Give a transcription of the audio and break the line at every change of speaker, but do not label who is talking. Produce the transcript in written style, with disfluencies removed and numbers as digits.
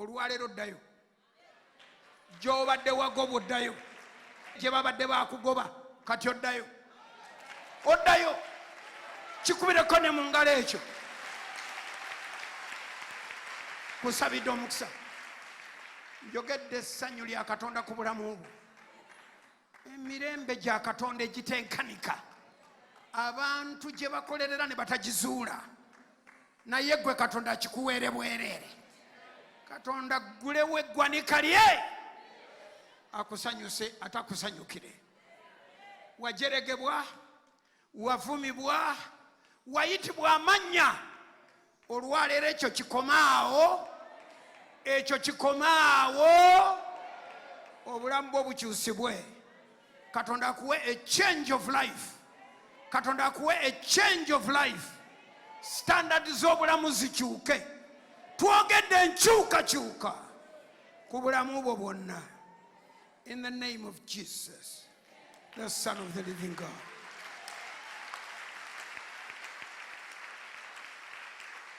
olwaleero oddayo gy'obadde wagoba oddayo gye babadde bakugoba kati oddayo kikubireko ne mu ngalo ekyo kusabidde omukisa njogedde essanyu lya Katonda ku bulamu bwo emirembe gya Katonda egitenkanika abantu gye bakolerera ne batagizuula naye gwe Katonda akikuweere bwereere Katonda ggulewo eggwanika lye akusanyuse atakusanyukire wajeregebwa wavumibwa wayitibwa amannya olwaleero ekyo kikomaawo obulamu bwo bukyusibwe Katonda akuwe a change of life Katonda akuwe a change of life standard z'obulamu zikyuke twogedde enkyukakyuka ku bulamu bwo bwonna in the name of Jesus the Son of the living God.